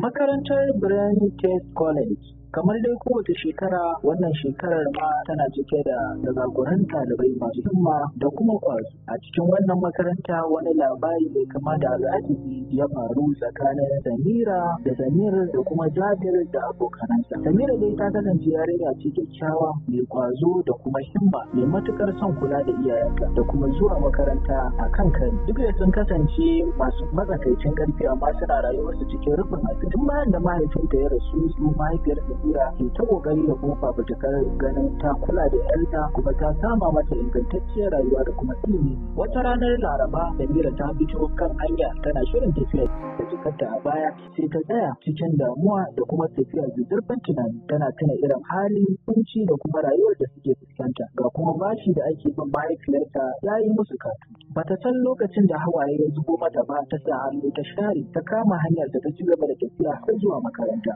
Makarantar Brain Test College kamar dai kowace shekara wannan shekarar ma tana cike da zagaguran ɗalibai masu himma da kuma ƙwazo. A cikin wannan makaranta wani labari mai kama da al'ajabi ya faru tsakanin Samira da Samir da kuma Jabir da abokanansa. Samira dai ta kasance yarinya ce kyakkyawa mai ƙwazo da kuma himma mai matuƙar son kula da iyayenta da kuma zuwa makaranta a kan kari. Duk da sun kasance masu matsakaicin ƙarfi amma suna rayuwarsu cikin rufin asiri. Tun bayan da mahaifinta ya rasu su mahaifiyar Samira ke ta kokari da kuma fafutukar ganin ta kula da yarta kuma ta sama mata ingantacciyar rayuwa da kuma ilimi. Wata ranar Laraba Samira ta fito kan hanya tana shirin tafiya da jikarta a baya sai ta tsaya cikin damuwa da kuma tafiya da zurfin tunani tana tuna irin halin kunci da kuma rayuwar da suke fuskanta ga kuma bashi da ake bin mahaifiyarta ya yi musu katu. Bata san lokacin da hawaye ya zubo mata ba ta sa hannu ta share ta kama hanyar da ta ci gaba da tafiya har zuwa makaranta.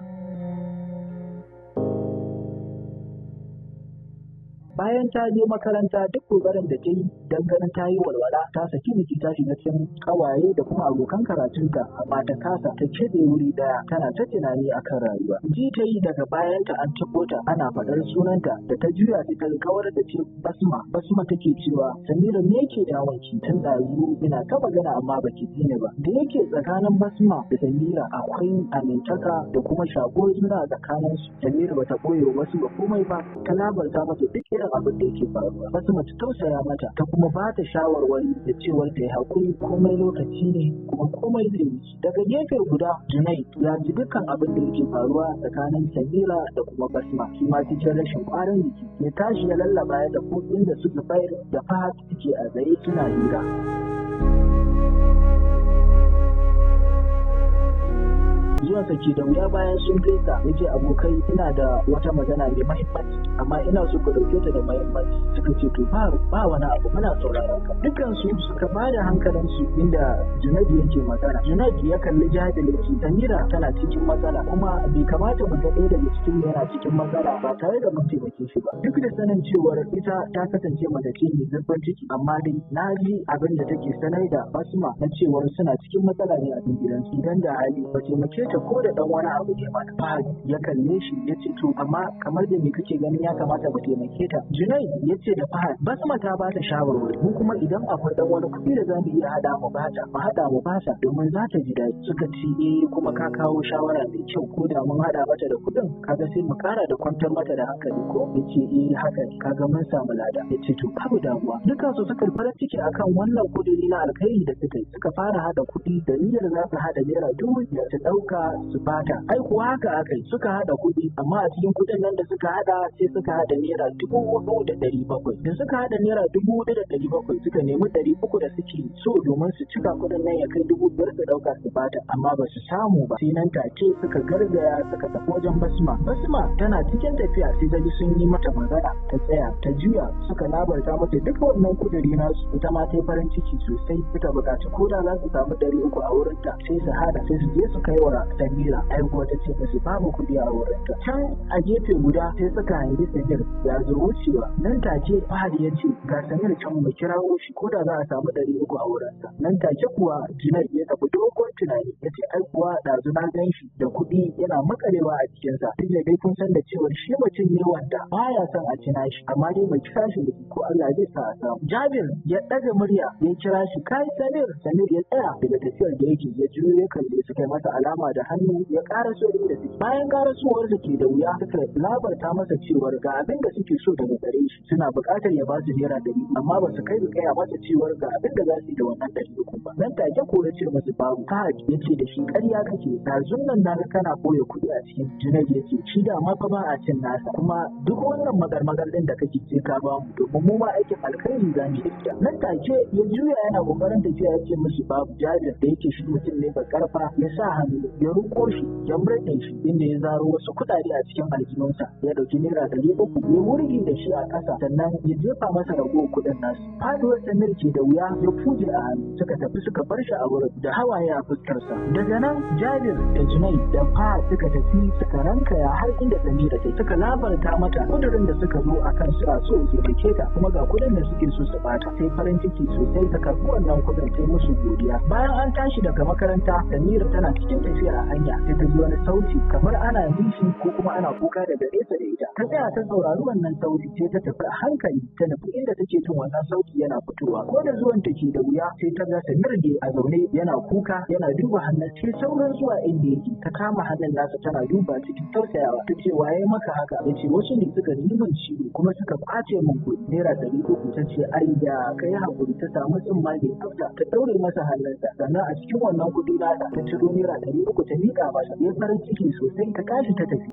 Bayan ta je makaranta duk kokarin da ta yi don ganin ta yi walwala ta saki jiki ta shiga cikin kawaye da kuma abokan karatunta amma ta kasa ta keɓe wuri daya tana ta tunani akan rayuwa. Ji ta yi daga bayanta an tabo ta ana faɗar sunanta da ta juya sai ta kawar da ce Basma take cewa Samira me yake damun ki tun ɗazu ina ta magana amma baki ji ni ba. Da yake tsakanin Basma da Samira akwai amintaka da kuma shakuwar juna a tsakaninsu. Samira bata ɓoye wasu ba komai ba ta labarta mata duk irin abin da yake faruwa. Wasu mace tausaya mata ta kuma ba ta shawarwari da cewar ta yi haƙuri komai lokaci ne kuma komai zai wuce. Daga gefe guda Junaid ya ji dukkan abin da yake faruwa tsakanin Samira da kuma Basma. Shi ma cikin rashin ƙwarin jiki ya tashi ya lallaba ya tafi inda su Zubair da Fahad suke a tsaye suna hira. Zuwa sake da wuya bayan sun gaisa ya ce abokai ina da wata magana mai mahimmanci amma ina so ku dauke ta da mahimmanci. Suka ce to ba wani abu muna sauraron ka. Dukkan su suka ba da hankalin su inda Junaid yake magana. Junaid ya kalli Jabir ya ce Samira tana cikin matsala kuma bai kamata mu ga ɗaya daga cikin yana cikin matsala ba tare da mun taimake shi ba. Duk da sanin cewar ita ta kasance mace ce mai zurfin ciki amma dai na ji abin da take sanar da Basma na cewar suna cikin matsala ne a cikin gidansu. Idan da hali ba taimake ta ko da dan wani abu ne ba. Fahad ya kalle shi ya ce to amma kamar da me kake ganin ya kamata mu taimake ta. Junaid ya ce da Fahad Basma ta ba ta shawarwari mu kuma idan akwai dan wani kuɗi da za mu iya hada mu bata domin za ta ji daɗi. Suka ce kuma ka kawo shawara mai kyau ko da mun hada mata da kuɗin kaga sai mu kara da kwantar mata da hankali ko. Ya ce haka ne kaga mun samu lada. Ya ce to babu damuwa. Duka su suka fara ciki akan wannan kudiri na alkhairi da suka fara hada kuɗi da niyyar za su hada naira 5,000 ta ɗauka su bata. Ai kuwa haka akai suka hada kuɗi amma a cikin kuɗin nan da suka hada sai suka hada naira 4,700. Da suka hada naira 4,700 suka nemi 300 da suke so domin su cika kuɗin nan ya kai 5,000 su ɗauka su bata amma ba su samu ba. Sai nan take suka gargaya suka tafi wajen Basma tana cikin tafiya sai ta ji sun yi mata magana ta tsaya ta juya suka labarta mata duk wannan kudiri nasu. Ita ma ta yi farin ciki sosai suka buƙaci ko da za su samu 300 a wurinta sai su hada sai su je su kai wa Samira. Ai kuwa ta ce musu babu kuɗi a wurinta. Can a gefe guda sai suka hangi Samir ya zo wucewa. Nan take Fahad ya ce ga Samir can mu kirawo shi ko da za a samu 300 a wurinsa. Nan take kuwa Junaid ya tafi dogon tunani ya ce ai kuwa ɗazu na gan shi da kuɗi yana makarewa a cikinsa. Duk da dai kun san da cewa shi mutum ne wanda baya son a cina shi amma dai bai kira shi da ko Allah zai sa a samu. Jabir ya ɗaga murya ya kira shi kai Samir ya tsaya daga tafiyar da yake ya juyo ya kalle su kai masa alama da hannu ya ƙara so inda suke. Bayan ƙarasowar da ke da wuya suka labarta masa cewar ga abin da suke so daga gare shi suna buƙatar ya ba su naira 100 amma ba su kai da gaya masa cewar ga abin da za su yi da wannan 100 ba. Nan take ko ya ce masu babu. Fahad ya ce da shi ƙarya kake ɗazun nan na ga kana ɓoye kuɗi a cikin. Junaid ya ce shi da ma fa ba a cin nasa kuma duk wannan magar ɗin da kake ce ka ba mu domin mu ma aikin alkhairi za mu yi. Nan take ya juya yana ƙoƙarin tafiya ya ce musu babu. Jabir da yake shi mutum ne ba karfa ya sa hannu ya ruko shi ya murɗe shi inda ya zaro wasu kuɗaɗe a cikin aljihunsa ya ɗauki naira 300 ya wurgi da shi a ƙasa sannan ya jefa masa rago kuɗin nasu. Faduwar Samir ke da wuya ya fuje a hannu suka tafi suka bar shi a wurin da hawaye a fuskarsa. Daga nan Jabir da Junai da Fa suka tafi suka rankaya har inda Samira ta suka labarta mata kudurin da suka zo akan suna so su dake ta kuma ga kuɗin da suke so su bata. Sai farin ciki sosai ta karɓi wannan kuɗin ta musu godiya. Bayan an tashi daga makaranta Samira tana cikin tafiya a hanya sai ta ji wani sauti kamar ana nishi ko kuma ana kuka daga nesa da ita. Ta tsaya ta saurari wannan sauti sai ta tafi a hankali ta nufi inda take jin wannan sauti yana fitowa. Ko da zuwan take da wuya sai ta ga Samir ne a zaune yana kuka yana duba hannun sai sauran zuwa inda yake ta kama hannun nasa tana duba cikin tausayawa ta ce waye maka haka ya ce wasu ne suka ji min ciwo kuma suka kwace min kuɗi naira 300 ta ce ayya kai hakuri ta samu tsumma mai tsafta ta daure masa hannunsa sannan a cikin wannan kuɗi nasa ta ciro naira 300 ta miƙa masa ya farin ciki sosai ta tashi ta tafi.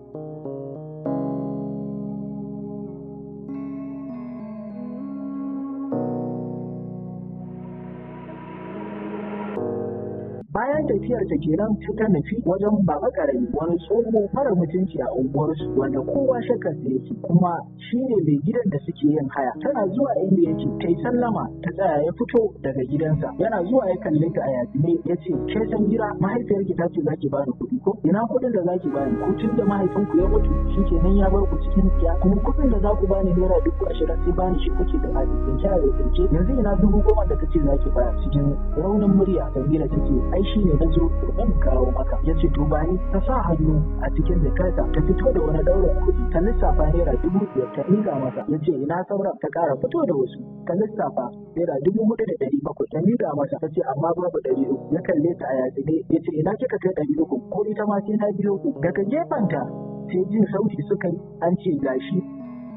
Bayan tafiyar ta kenan ta nufi wajen baba karami wani tsoho mara mutunci a unguwarsu wanda kowa shakar da yake kuma shi ne mai gidan da suke yin haya. Tana zuwa inda yake ta yi sallama ta tsaya ya fito daga gidansa yana zuwa ya kalle ta a yatsine ya ce ke san jira mahaifiyarki ta ce za ki bani kuɗi ko ina kuɗin da za ki bani ko tun da mahaifinku ya mutu shi kenan ya bar ku cikin tsiya kuma kuɗin da za ku bani naira 20,000 sai bani shi kuke da hali tsinke a tsinke yanzu ina 10,000 da ta ce za ki bani cikin raunin murya Samira ta ce ai shi ne na zo zan kawo maka ya ce to bani ta sa hannu a cikin jakarta ta fito da wani daurin kuɗi ta lissafa naira 5,000 ta miƙa masa ya ce ina sauran ta ƙara fito da wasu ta lissafa naira 4,700 ta miƙa masa ta ce amma babu 300 ya kalle ta a yatsine ya ce ina kika kai 300 ko ita ma sai na biyo ku daga gefenta sai jin sauti suka yi an ce gashi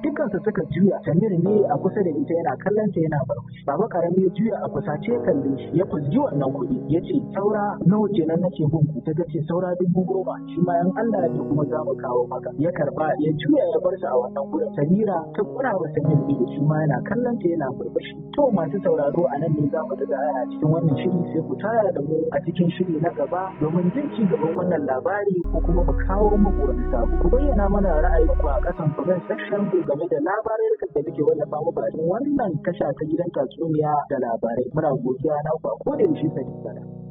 dukansu suka juya Samir ne a kusa da ita yana kallon ta yana barci baba karami ya juya a kusace kalle shi ya fusgi wannan kuɗi ya ce saura nawa kenan nake bin ku ta ce saura 10,000 shi ma yan Allah ya kuma za mu kawo maka ya karba ya juya ya bar sa a wannan gurin Samira ta kura wa Samir ido shi ma yana kallon ta yana burbushi to masu sauraro a nan ne za mu daga aya cikin wannan shiri sai ku tara da mu a cikin shiri na gaba domin jin ci gaban wannan labari ko kuma mu kawo muku wani sabo ku bayyana mana ra'ayinku a ƙasan comment section game da labarai da muke wallafa mu bayan wannan tasha ta gidan tatsuniya da labarai muna godiya na ku a koda yaushe sai